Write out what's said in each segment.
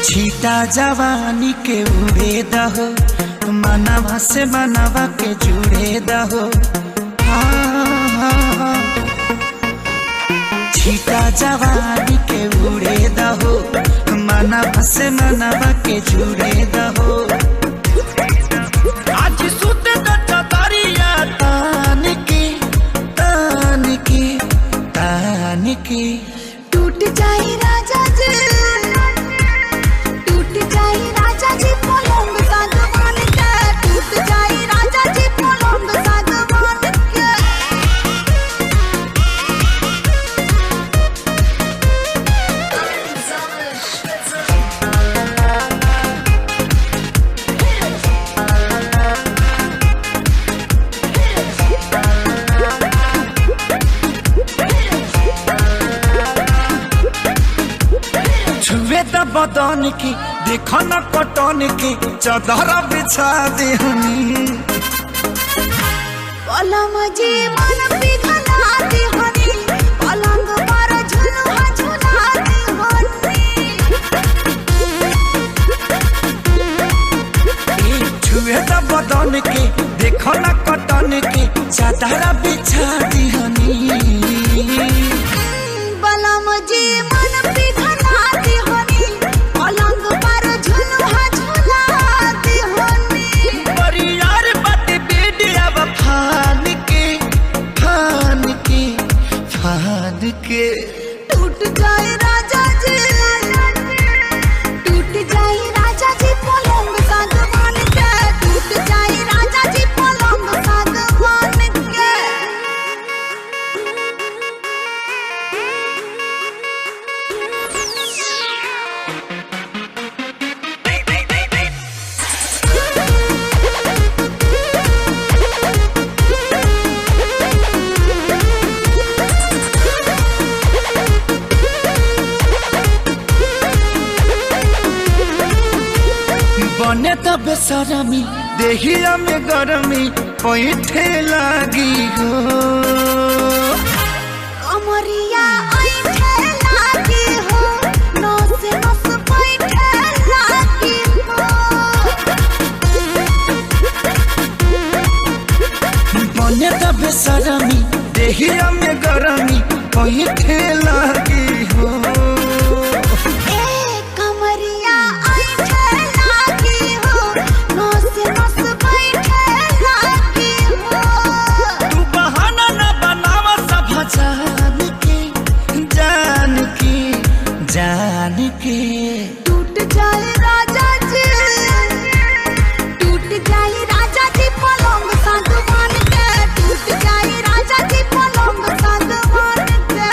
छीटा जवानी के उड़े दहो, मनवा से मनवा के जुड़े दहो। छीटा जवानी के उड़े दहो, मनवा से मनवा के जुड़े दहो। आज सुते तो चतरिया तान की तान की तान की टूट जाए राजा जी, टूट जाए राजा जी पलंग सागवान के, टूट जाए राजा जी पलंग सागवान के। छुए त बदन की देखो न कटन की चादर बिछा देहनी। पलम जी मन पिघला देहनी, पलंग पर झुलुआ झुला देहनी। छुए त बदन की देखो न कटन की चादर बिछा देहनी। पलम जी मन पिघला देहनी, पलंग पर झुलुआ झुला देहनी। परियार बट बेडिया फान के फान के फान के टूट जाए राजा जी, टूट जाए राजा जी पलंग सागवान के, टूट जाए राजा जी पलंग सागवान के। बने त बेसरमी देहिया में गरमी पैठे लागी हो। कमरिया ऐठे लागी हो, नस नस पैठे लागी हो। बने त बेसरमी देहिया में गरमी पैठे लागी हो। ए कमरिया ऐठे लागी हो, नस नस पैठे लागी हो। तू बहाना न बनावा सब जान के जान के जान के। टूट जाए राजा जी, टूट जाए राजा जी पलंग सागवान के, टूट जाए राजा जी पलंग सागवान के।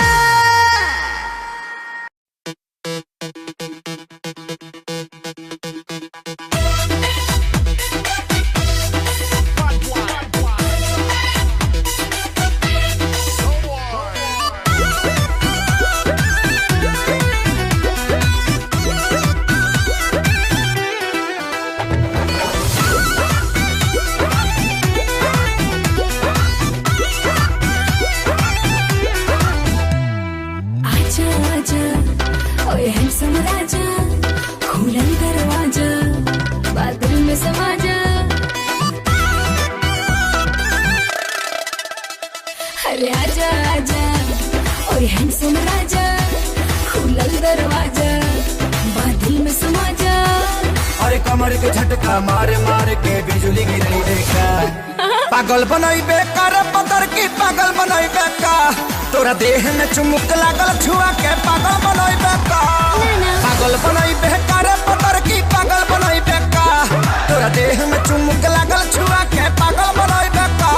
आजा आजा ओए हैंडसम राजा, खुलन दरवाजा, बादल में समा जा। अरे आजा आजा ओए हैंडसम राजा, खुलन दरवाजा, बादल में समा जा। अरे कमर के झटका मारे मारे के बिजली गिरई देखा। पागल बनई बेकार पतर की पागल बनई बेका। तोरा देह में चुमुक लागल छुआ के पागल बनई बेका। पागल बनई बेकार पतर की पागल बनई बेका। तोरा देह में चुमुक लागल छुआ के पागल बनई बेका।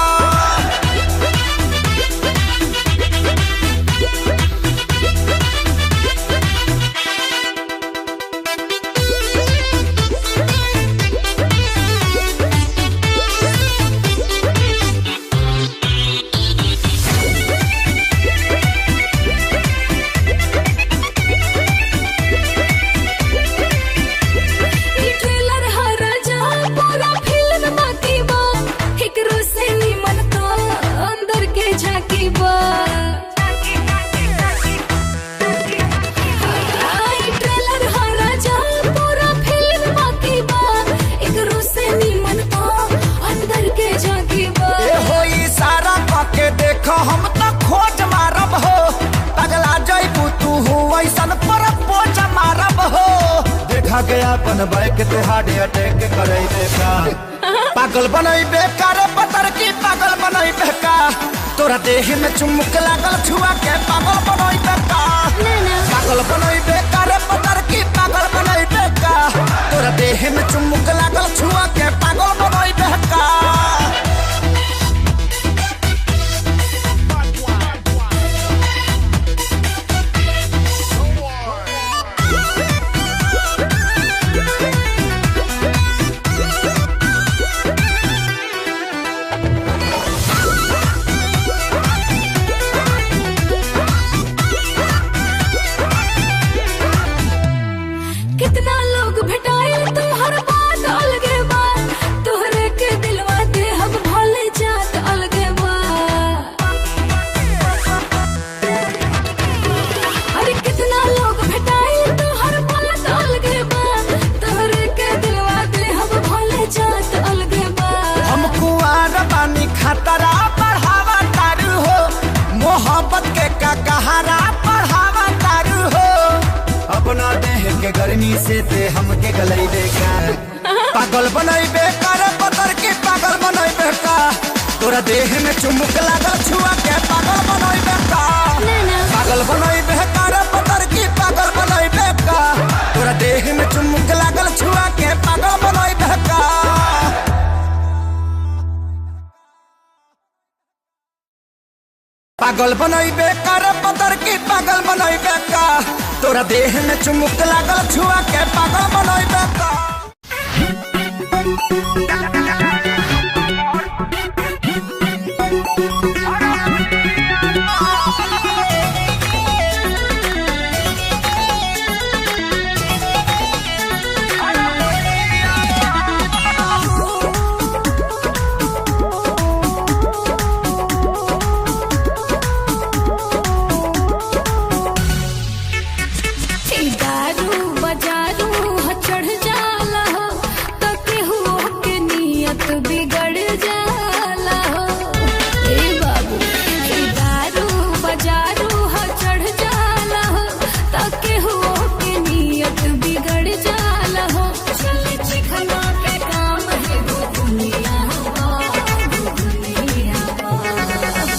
आगे अपन बाइक तो हार्ट अटैक करे का पागल बनैबे करे पतर की पागल बनैबे का तोरा देह में चुमुक लागल छुआ के पागल बनैबे का पागल बनैबे करे पतर की पागल बनैबे का तोरा देह में चुमुक लागल छुआ के पागल बनैबे का कितना लोग भेटाए तोहर बात अलगे बा तोहरे के दिलवा दे हम भले जात अलगे बा अरे कितना लोग भेटाए तोहर बात अलगे बा तोहरे के दिलवा दे हम भले जात अलगे बा हम कुआर बानी खतरा बढ़ावा तारू हो मोहब्बत के का कहारा बढ़ावा तारू हो अपना देह के गर्मी से ते हमके गलैबे का पागल बनैबे कर पतर की पागल बनैबे का तोरा देह में चुमुक लागल छुआ के पागल बनैबे का पागल बनैबे कर पतर की पागल बनैबे का तोरा देह में चुमुक लागल छुआ के पागल बनैबे का पागल बनैबे कर पतर की पागल बनैबे का तोरा देह में चुमुक लागल छुआ के पागल बनैबे का दारू बजारू चढ़ जाला हो तो केहू के नियत बिगड़ जाला हो ए बाबू दारू बजारू चढ़ जाला हो तो केहू के नियत बिगड़ जाला हो चले चिखना के काम है दुनिया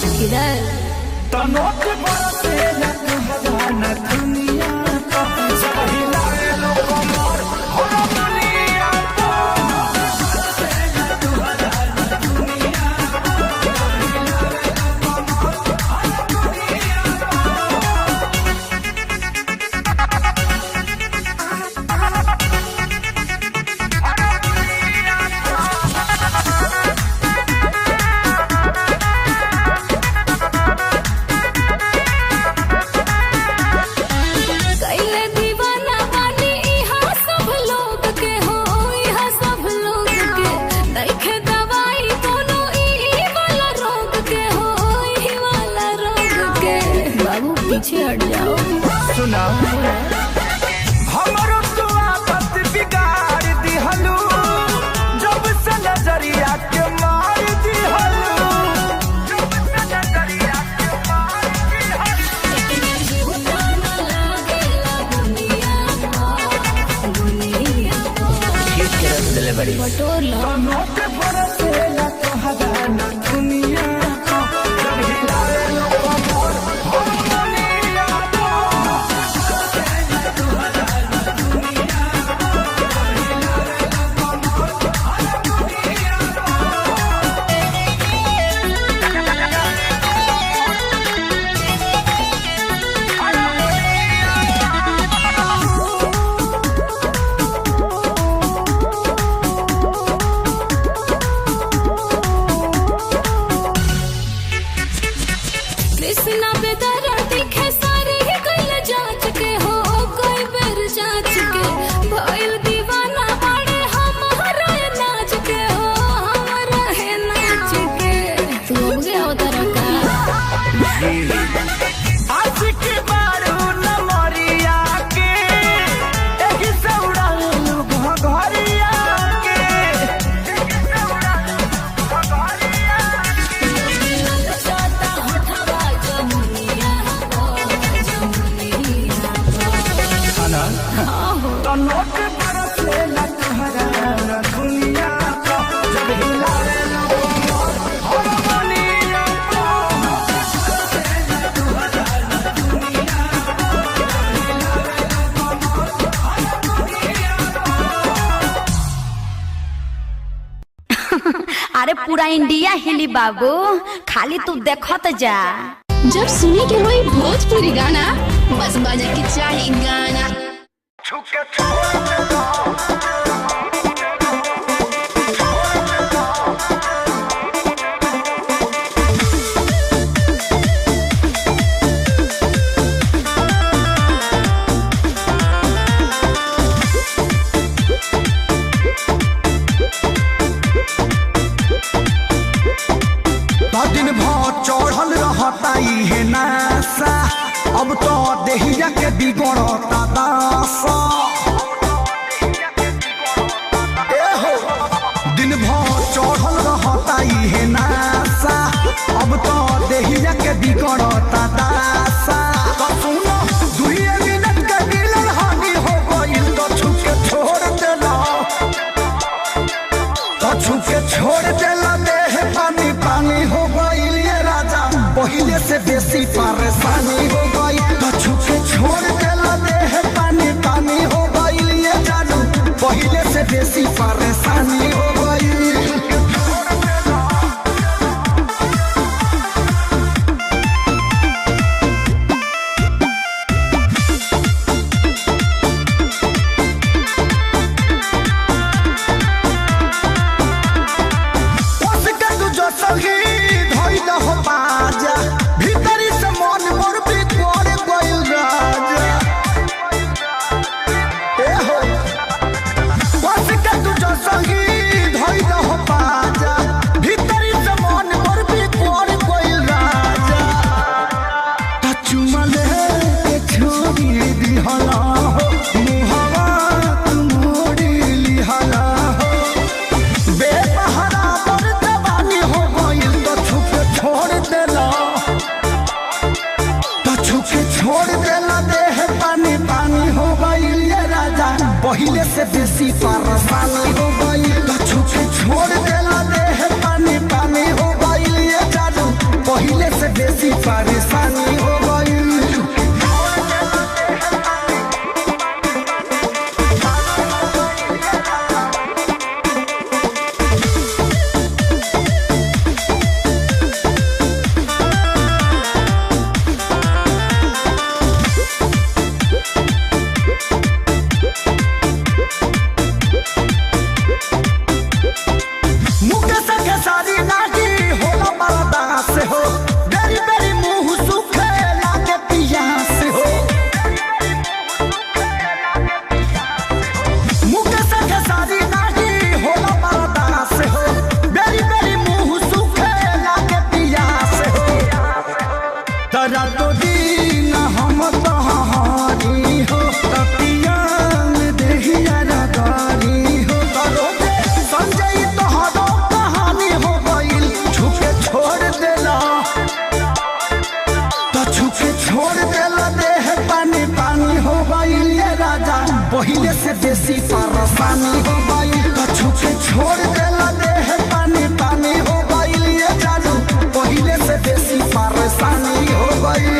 किधर तनोट बरसे न दुनिया का सब हिलाए लो कमर हो दुनिया का कैले दीवाना बानी इहाँ सब लोग के हो इहाँ सब लोग के देखे दवाई कोनो ई वाला रोग के हो ई वाला रोग के बाबू पीछे हट जाओ सुना हमरो तो आदत बिगाड़ दिहलू जब से नजरिया के मार दिहलू जब से नजरिया के मार दिहलू बटोर लो तनोट बरसे न दुनिया का सब हिलाए लो कमर हो दुनिया का कृष्णा बेदरा दिखे सारे ही कैल जांच के हो कोई बेर जांच के भइल दीवाना बड़े हमारा नाच के हो हमारा है नाच के तू हो गया उधर का आशिक मारू न मरिया के एही से उड़ालू घरिया के एही से उड़ालू घरिया जाता होठवा जमुनिया हो जमुनिया तनोट बरसे अरे पूरा इंडिया हिली बाबू, खाली तू देखत जा। जब सुने के होई भोजपुरी गाना, बस बजे के चाही गाना। दिन भर चढ़ल रहता है नासा, अब तो देहिया के बिगड़ता दासा। दिन भर चढ़ल रहता है नासा, अब तो देहिया के बिगड़ता दासा। तो सुनो दुई मिनट के मिलन हानि हो गइल, तो छुके छोड़ देला, तो छुके छोड़ देला, देह पानी पानी हो गइल ये राजा, पहिले से बेसी परेशानी हो गई। तो छुके छोड़ देला, देह पानी पानी हो गइल ये जानू, पहिले से बेसी परेशानी हो गई। पहिले से बेसी परेशानी हो गई, तो छुके छोड़ देला, देह पानी पानी हो गई ये जानू, पहिले से बेसी परेशानी हो गई। पहिले से बेसी परेशानी हो गई, तो छुके छोड़ देला, देह पानी पानी हो गई ये जानू, पहिले से बेसी परेशानी हो गई।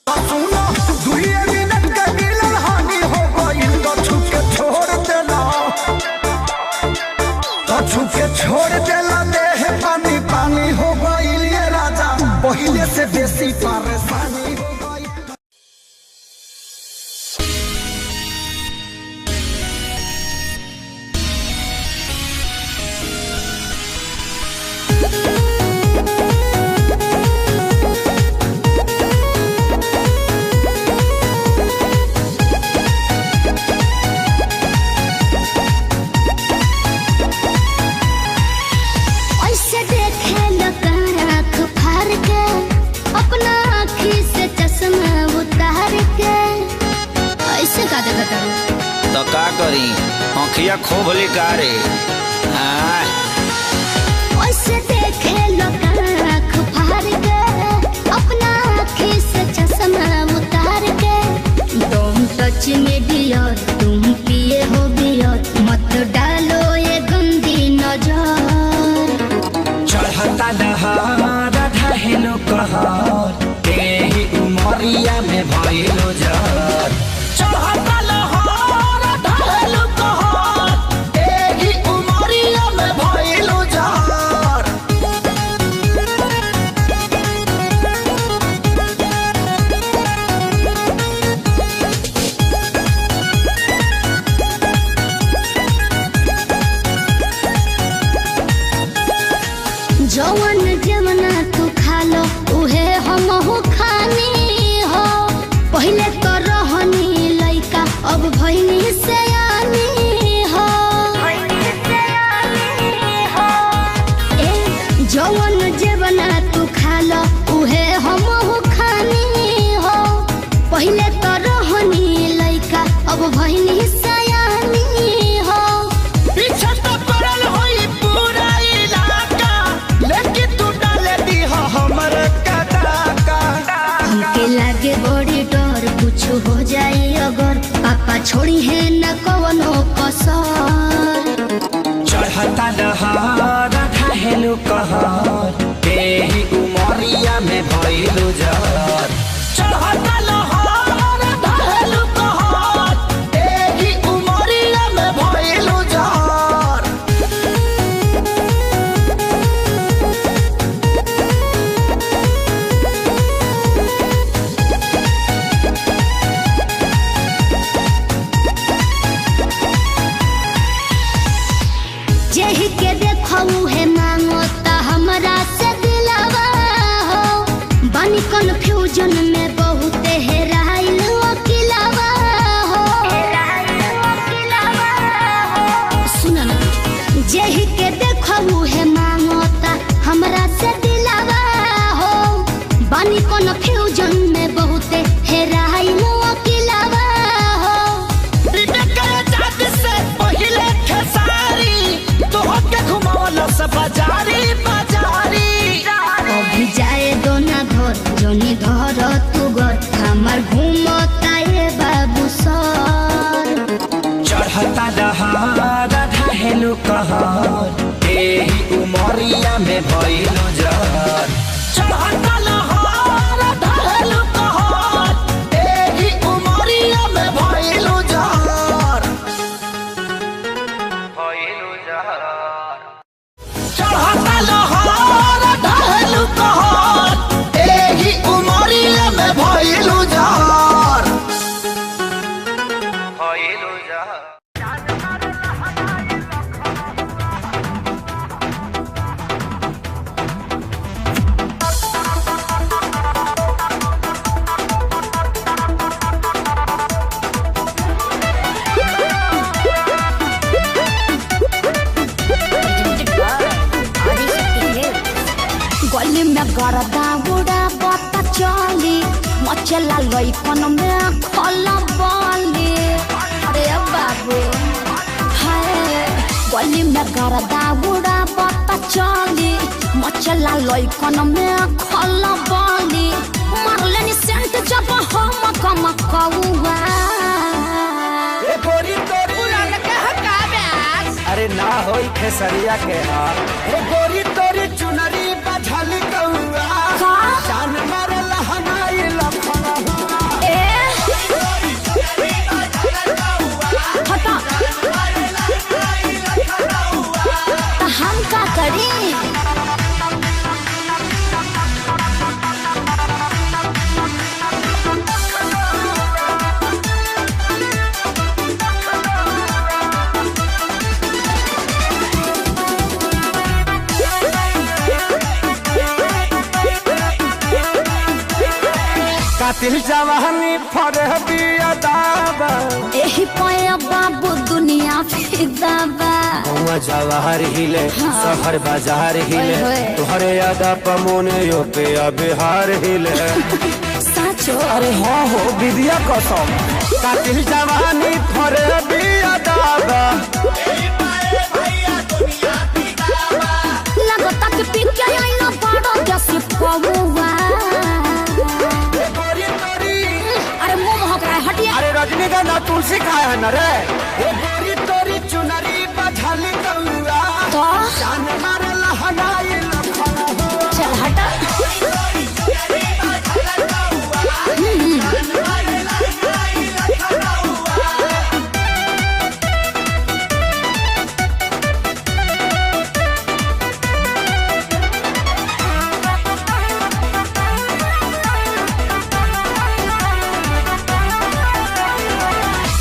तो सुनो दुई मिनट के मिलन हानि हो गई, तो छुके छोड़ देला, तो छुके छोड़ देला, देह पानी पानी हो गई ये राजा, पहिले से बेसी परेशानी हो गई। तो का करी आँखिया खूब लिकारे ऐसे देखे लोग आँख फाड़ के, अपना आँखी से चश्मा उतार के। तुम सच में डियर, तुम पिए हो बियर, मत डालो ये गंदी नजर। चढ़ता दहार ढहेलो कहर, तेही उमरिया में भइलो जर। चढ़ता लहर ढहेलो कहर, तेही उमरिया जवन जवना तू खा लो उहे हम हो खानी हो। पहले तो रहनी लइका अब भइनी सयानी हो। जवन जवना तू खा लो उहे हम हो खानी हो। पहले तो रहनी लइका अब भइनी सयानी हो। पीछे तो पड़ल होई पूरा इलाका, लेकिन तू डाले दी हो हमर कदाका। हमके लागे बड़ी डर कुछ हो जाए अगर पापा छोड़ी है न कवनो कसर। चढ़ता लहर ढाहेलु कहर, एही उमरिया में भइलु जर। चढ़ता लहर ढाहेलु कहर, एही उमरिया में भइलु जर। जेही के देखऊ है मांगो ता हमरा से दिलावा हो। बानी कन्फ्यूजन में बहुत हेराइल अकेलावा हो। सुन ना, जेही के देखऊ है मांगो ता हमरा से दिलावा हो। बानी कन्फ्यूजन में बहुत हेराइल अकेलावा हो। बाजारी बाजारी अभी जाए दो ना घर जोनी धर तू घर हमार घूमता ये बाबू सर। चढ़ता लहर ढाहेलु कहर, एही उमरिया में भइलु जर। चढ़ता लहर ढाहेलु कहर, एही उमरिया में भइलु जर। भइलु जर। चढ़ता लहर ढाहेलु कहर, एही उमरिया में भइलु जर। भइलु जर। गली में गरदा उड़ा बता चली मचला लइकन में खल बली। अरे बाबू हाय, गली में गरदा उड़ा बता चली मचला लइकन में खल बली। मारलेनी सेंट जब हम कम कौआ। ए गोरी तोरी अरे ना होई खेसरिया के हाल। ए गोरी तोरी चुनरी बझली कौआ, जान मारे लहनाई लखना हुआ। हटा तो हम का करी। कातिल जवानी फरहबी अदाबा, एही पाया बाबू दुनिया फिदाबा। हुआ जवाहर हिले शहर बाजार हिले, तोहरे अदा पमोने यो पे बिहार हिले। साचो अरे हाँ हो विद्या कसम। कातिल जवानी फरहबी अदाबा, लगता कि पी के आई ना बड़ो जैसे पौवा। अरे मुंह महक रहा है, हटिए। अरे रजनीगंधा तुलसी खाया है न रे। ये गोरी तोरी चुनरी बझली कौआ, तो जान मारे लहनाई लखना हुआ। चल हटा।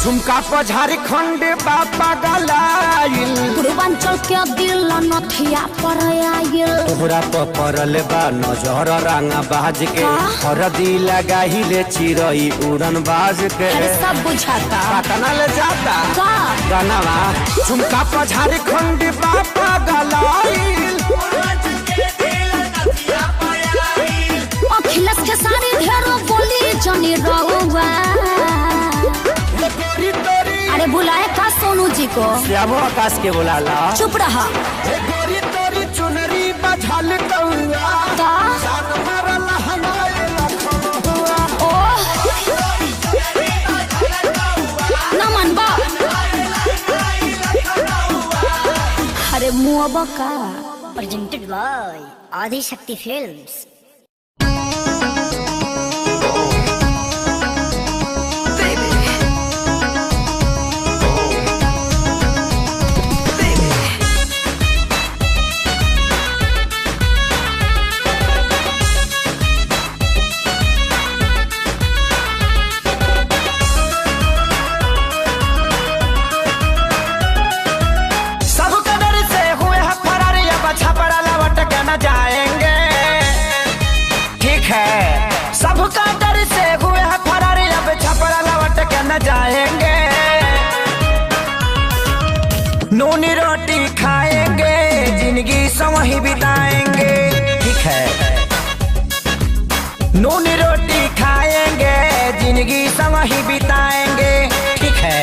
झुमका झुमका पर झारखंड बापा गलाइल पूर्वांचल के दिल नथिया पर आइल तोहरा पर परल बा नजर रंगा बाज के हरदी लगाहिले चिरई उड़न बाज के अरे सब बुझाता पटना ले जाता का गनवा झुमका पर झारखंड बापा गलाइल अखिलेश के सारे ढेरों बोली जनी रहुआ अरे बुलाए का सोनू जी को श्यामो आकाश के बुलाला चुप रहा गोरी तोरी चुनरी बझल कौआ का जान मारल हमारे लखनऊआ ओ नमन बा अरे मुआ का presented by Adi Shakti Films. सबका डर से हुए हैं फरार अब छपरा लौट के न जाएंगे नूनी रोटी खाएंगे जिंदगी समही बिताएंगे ठीक है नूनी रोटी खाएंगे जिंदगी समही बिताएंगे ठीक है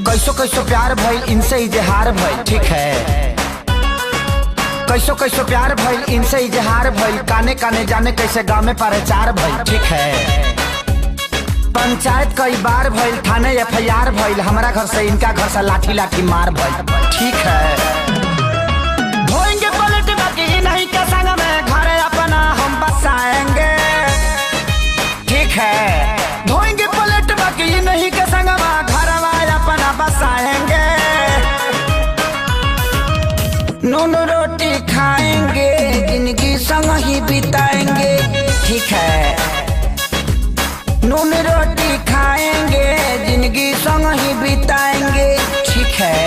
कैसो कैसो प्यार भइल इनसे इजहार भइल ठीक है कैसो कैसो प्यार भइल इनसे इजहार भइल काने काने जाने कैसे गाँव में प्रचार भइल ठीक है पंचायत कई बार भइल थाने FIR भइल हमारा घर से इनका घर से लाठी लाठी मार भइल ठीक है धोएंगे पलट बाकी नहीं के संग में घरे अपना हम बसाएंगे ठीक है धोएंगे पलट बाकी नहीं के संग में घर अपना बसाएंगे नून रोटी खाएंगे जिंदगी संग ही बिताएंगे ठीक है नून रोटी खाएंगे जिंदगी संग ही बिताएंगे ठीक है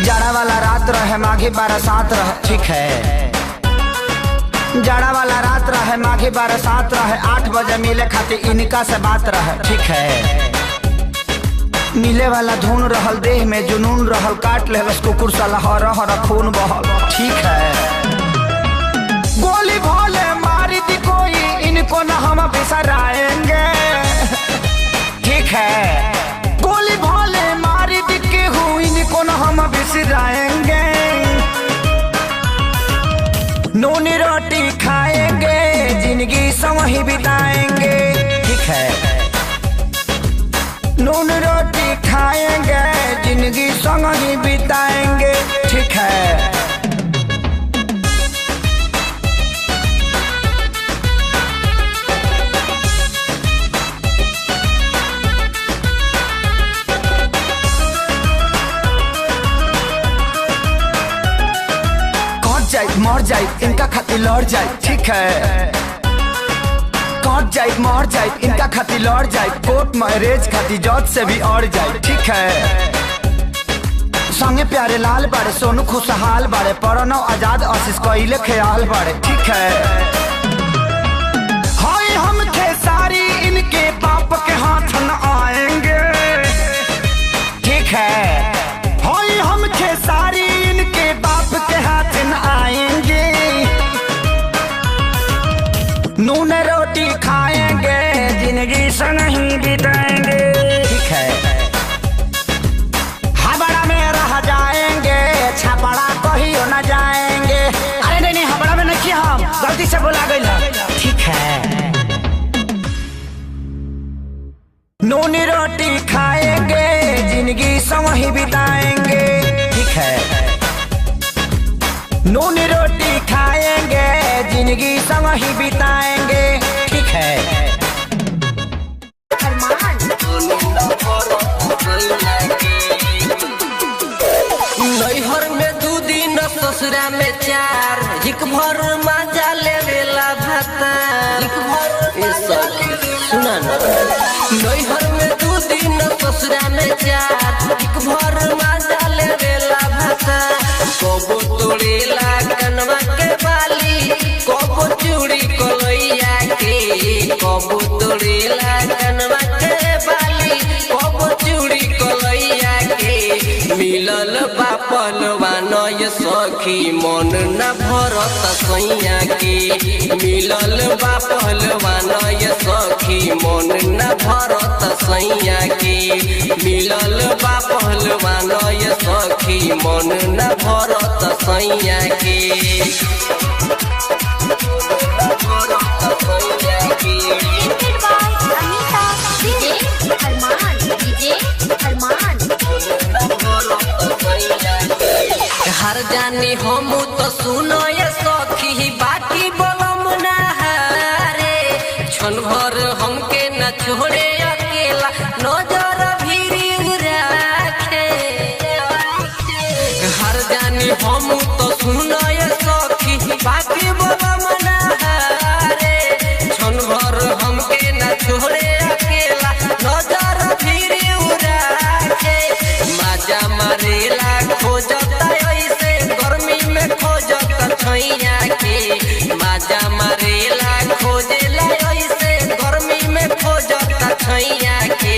जाड़ा वाला रात रहे माघी बरसात रहे ठीक है जाड़ा वाला रात रहे माघी बरसात रहे 8 बजे मिले खातिर इनका से बात रहे ठीक है मिले वाला धुन रहल देह में जुनून रहल काट ले बस कुकुर साला हर हर खून बहल ठीक है गोली भोले मारी दी कोई इनको न हम बिसराएंगे ठीक है गोली भोले मारी दी के हुई इनको न हम बिसराएंगे नूनी रोटी खाएंगे जिंदगी समही बिताएंगे ठीक है नून रोटी खाएंगे जिंदगी समही बिताएंगे ठीक है मर जाए इनका खातिर लड़ जाए ठीक है कट जाए मर जाए इनका खातिर लड़ जाए कोर्ट मैरिज खातिर जज से भी अड़ जाए ठीक है संगे प्यारे लाल बाड़े सोनू खुशहाल बाड़े प्रणव आजाद आशीष कोइले ख्याल बाड़े ठीक है हाय हम खेसारी इनके बाप के हाथ न आएंगे ठीक है हाय हम खेसारी इनके बाप के हाथ न आएंगे नून रोटी खाएंगे जिंदगी संग ही बिताएंगे ठीक है हबड़ा में रह जाएंगे छपड़ा कहियो न जाएंगे अरे नहीं हबड़ा में नहीं हम गलती से बोला गई ठीक है नून रोटी खाएंगे जिंदगी संग ही बिताएंगे ठीक है नून रोटी खाएंगे जिंदगी संग ही बिताएंगे ठीक है नैहर में 2 दिन ससुरा में 4 हिक भर मजा लेवेला भाता सुना ना नैहर में 2 दिन ससुरा में 4 हिक भर मजा लेवेला भाता कबो तोड़ेला कनवा के बाली कबो चूड़ी कलैया के कबो तोड़ेला कनवा के बाली कबो चूड़ी कलैया के मिलल बापलवा नय सखी मन न भरत सैया के मिलल बापलवा नय सखी मन न भरत सैया के मिलल बापलवा नय सखी मन न भरत सैया के हर जानी हम तो सुनो ये सखी बाकी बलम ना हारे क्षण भर हमके न छोड़े अकेला नजर भीरी राखे हर जानी हम तो सुनो ये सखी बाकी बलम ना हारे क्षण भर हमके न छोड़े अकेला नजर भीरी राखे मजा मारेला खोजता ऐसे गर्मी में खोजता छैया के मजा मारेला खोजेला ऐसे गर्मी में खोजता छैया के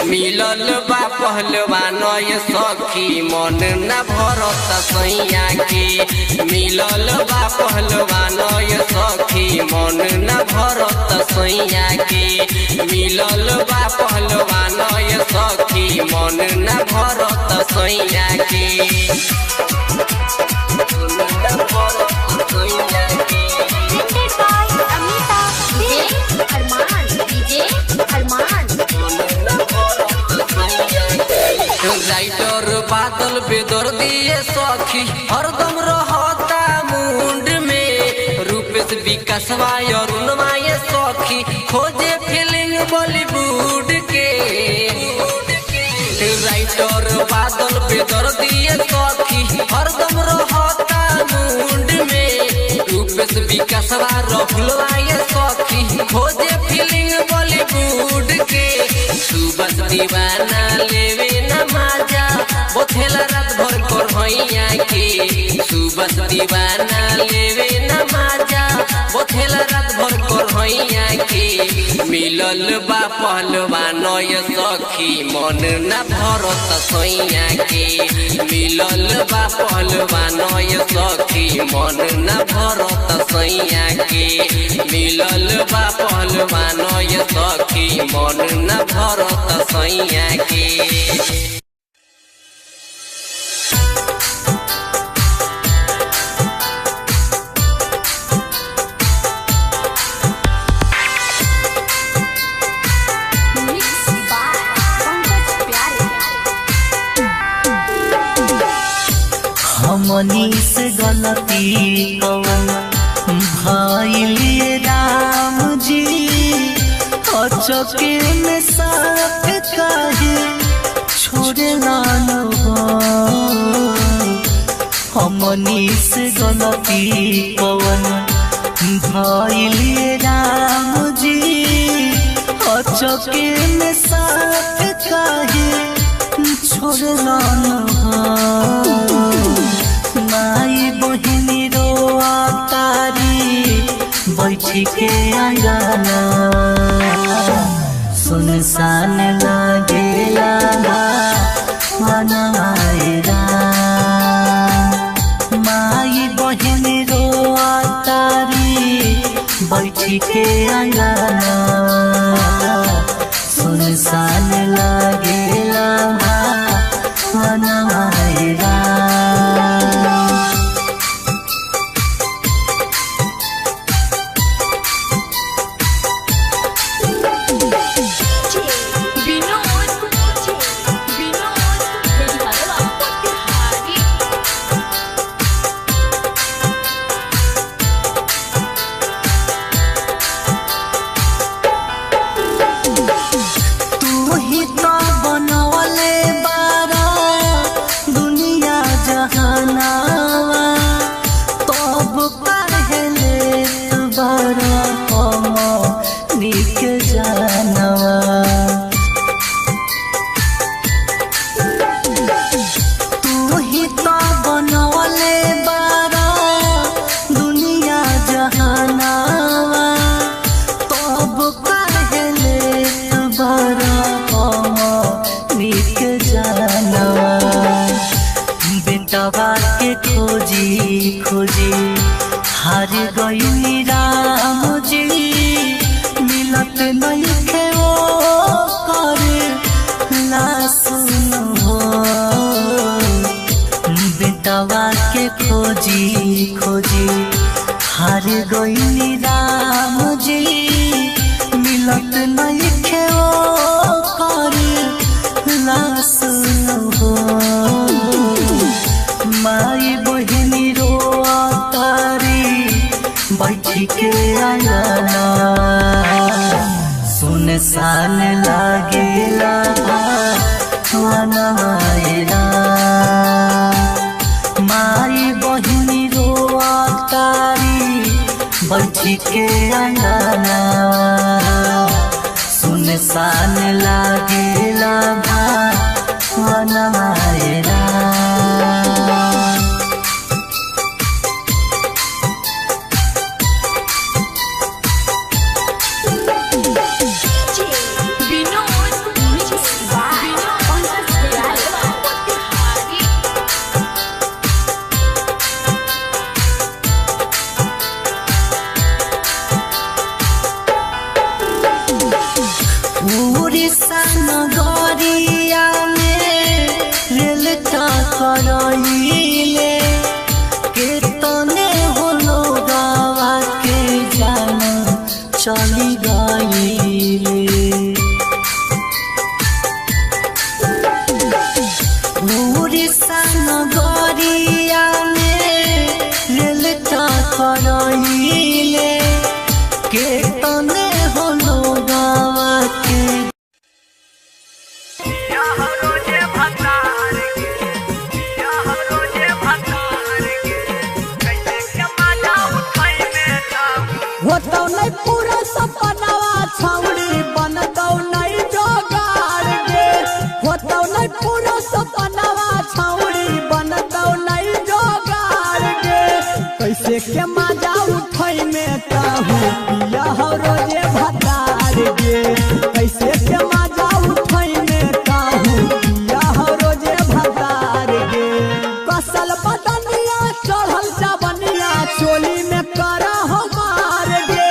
मिलल बा पहलवा नय सखी मन न भरत सैया के मिलल बा पहलवा नय सखी मन न भरत सैया के मिलल बा पहलवा नय सखी मन न भरत सैया के राइटर बादल बेदर दिए सखी हरदम रहता मुंड में रूपेश विकासवा अरुणवा ये सखी खोजे फीलिंग बॉलीवुड के राइटर बादल बेदर दिए सखी हरदम रहता मुंड में रूपेश विकासवा रहुलवा ये सखी खोजे फीलिंग बॉलीवुड के सुबह दीवाना लेवे न मजा बोथेला रात भर कर भैया के सुबह दीवाना लेवे न मजा बोथेला रात भर कर भैया के मिलल बा पहलवा नय सखी मन न भरत सैया के मिलल बा पहलवा नय सखी मन न भरत सैया के मिलल बा पहलवा नय सखी मन न भरत सैया के हमनी से गलती कौन भाई राम जी अचके में साथ काहे छोड़े लालो हमनी से गलती कौन भाई राम जी अचके में साथ काहे छोड़े लालो माई बहिनी रोआ तारी बैठी के आंगना सुनसान लागेला मनवाएरा माई बहिनी रोआ तारी बैठी के आंगना सुनसान लागेला मनवाएरा जहानावा तब पहले बड़ा हम निक जानवा तू ही तो बनवले बारा दुनिया जहानावा तब पहले बड़ा हम निक जानवा बेटवा के खोजी खोजी हार गई राम जी मिलत नहीं खे ओ करे ना सुनो बेटवा के खोजी खोजी हार गई राम जी मिलत नहीं खे ओ करे ना सुनो माई बहिनी रोआ तारी बैठी के आंगना सुनसान लागेला वनमायरा माई बहिनी रोआ तारी बैठी के आंगना सुनसान लागेला वनमायरा उड़ीसा नगरिया में रेल टकराइले केतने होलो गावा के जान चली गईले उड़ीसा नगरिया में रेल टकराइले केतने होलो गावा के होतौ नहीं पूरा सपनावा छौड़ी बनतौ नहीं जोगाड़ गे होतौ नहीं पूरा सपनावा छौड़ी बनतौ नहीं जोगाड़ गे कैसे के मजा उठै में कहूँ पिया हो रोजे भतार गे कैसे के मजा उठै में कहूँ पिया हो रोजे भतार गे कसल बदनिया चढ़ल जवनिया चोली में करा हमार गे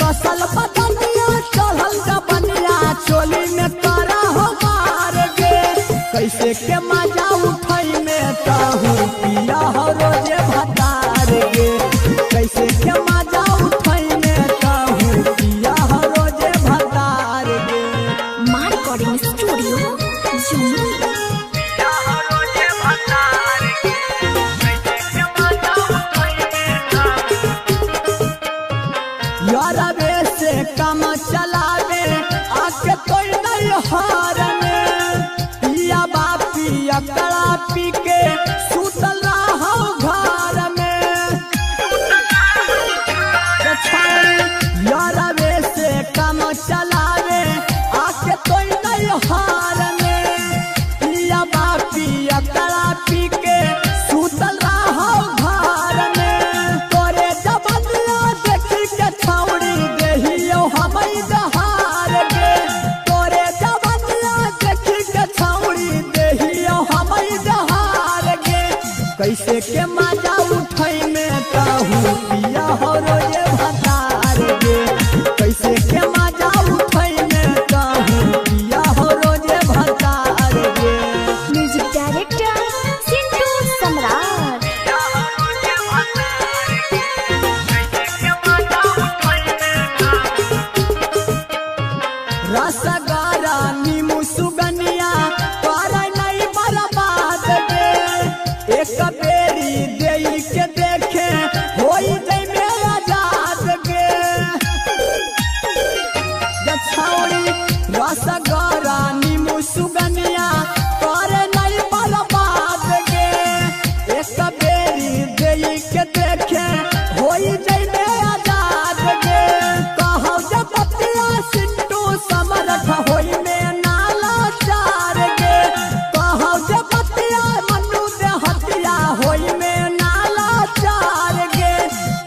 कसल बदनिया चढ़ल जवनिया चोली में करा हमार गे कैसे के मजा उठै में कहूँ पिया हो रोजे भतार गे कैसे के मजा उठै में कहूँ पिया हो रोजे भतार गे मां रिकॉर्डिंग स्टूडियो जम्मू। यारवे से काम चलावे आके कोई नहीं हार में पिया बापी अकड़ा पी के सुतल रहो घर में यारवे से काम चलावे आके कोई नहीं हार में पिया बापी अकड़ा पी के सुतल रहो घर में तोरे जबनिया देखी के छौड़ी देहियो हमई दहार गे तोरे जबनिया देखी के छौड़ी देहियो हमई दहार गे कैसे के मजा उठै में कहूँ पिया हो रोजे भतार गे कैसे के मजा उठै में कहूँ पिया हो रोजे भतार गे म्यूजिक डायरेक्टर सिंटू सम्राट। रसगारा नीमू सुगनिया कर नहीं बर्बाद गे एक बेरी देई के देखे होई जई में आजाद गे छौड़ी रसगारा नीमू सुगनिया कर नहीं बर्बाद गे होई में नाला चार गे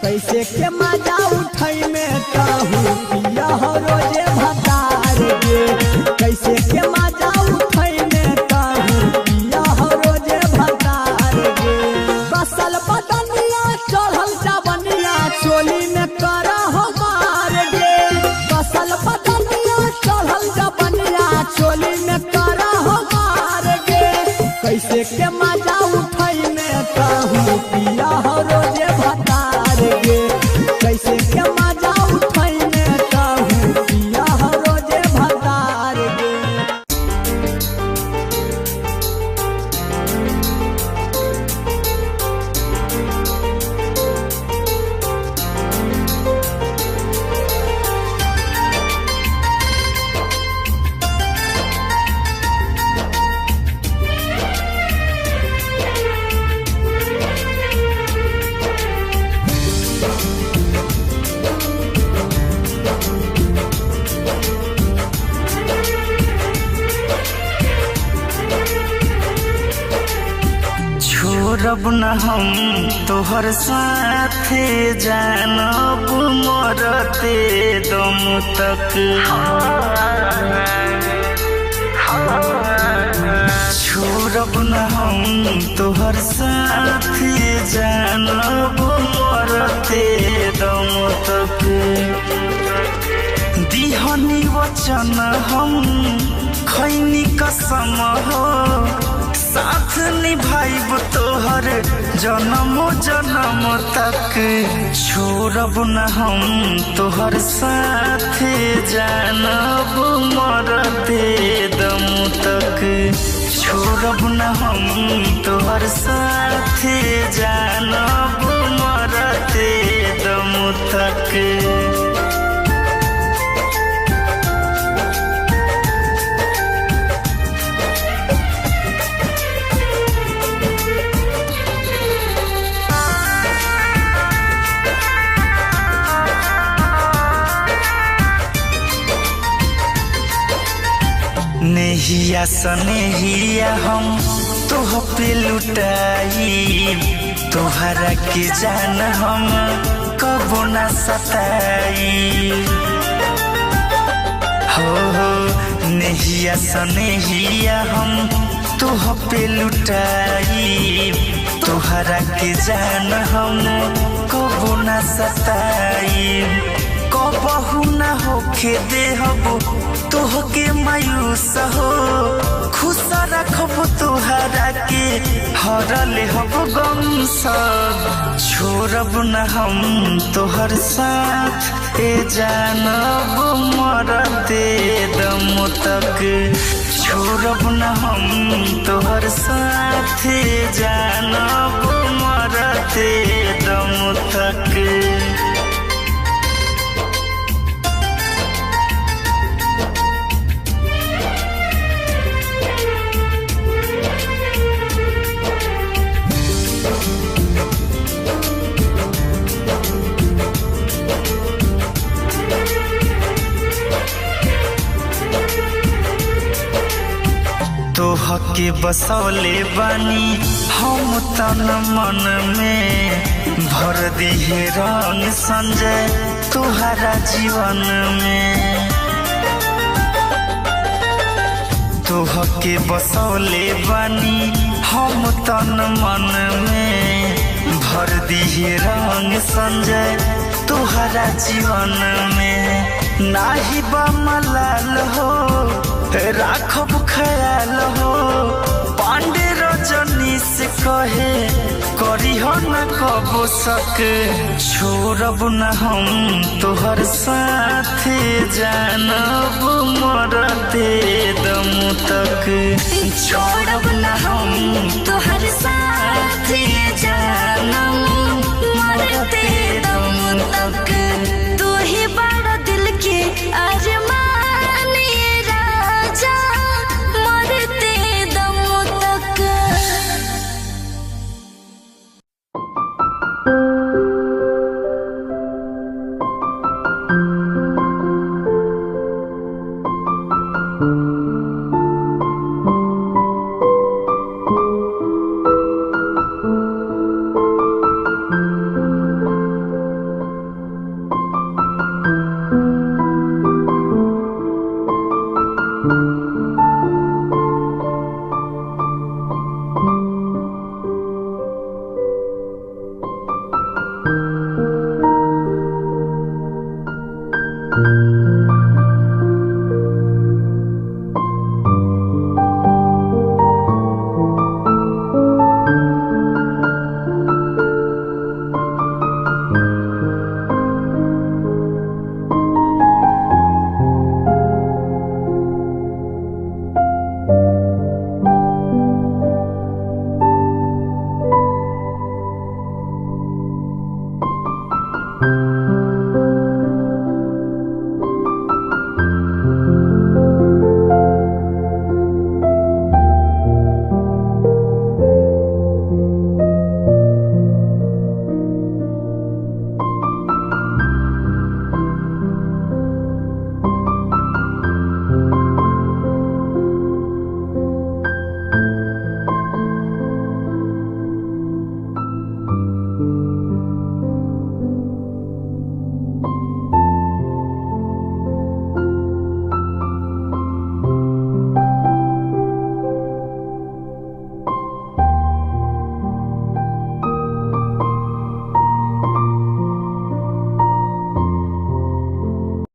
कैसे के मजा उठाई में कहू पिया हो रोजे भतार गे कैसे के मजा उठाई में कहू पिया हो रोजे भतार गे कसल बदनिया चढ़ल जवनिया चोली में करा हो मार गे कसल बदनिया चढ़ल जवनिया चोली में करा हो मार गे कैसे के मजा उठाई में कहू पिया हो रोजे भतार गे कैसे के मजा उठाई में कहू पिया हो रोजे भतार गे छोड़ब न हम तोहर साथे जानब मरते दम तक छोड़ब न हम तोहर साथे जानब मरते दम तक दिहनी वचन हम खैनी कसम हो साथ निभाइब तोहर जन्म जन्म तक छोड़ब न हम तोहर साथे जानब मरते दम तक छोड़ब न हम तोहर साथे जानब मरते दम तक नेहिया सनेहिया हम तोह पे लुटाई तोहरा के जान हम कबो न सताई हो नेहिया सनेहिया हम तोह पे लुटाई तोहरा के जान हम कबो न सताई कबहू न होखे देहब तोहके मायूस हो खुश रखब तोहरा के हरल हब गम सब छोड़ब न हम तोहर साथ ए जानब मरते दम तक छोड़ब न हम तोहर साथ ए जानब मरते दम तक तोहके बसौले बानी हम तन मन में भर दिहे रंग संजय तोहरा जीवन में तोहके बसौले बानी हम तन मन में भर दिहे रंग संजय तोहरा जीवन में नाही बा मलाल हो राखब ख्याल हो पांडे रजनी से कहे करी हो न कबो सक छोड़ब न हम तोहर साथे जानब मरते दम तक छोड़ब न हम तोहर साथे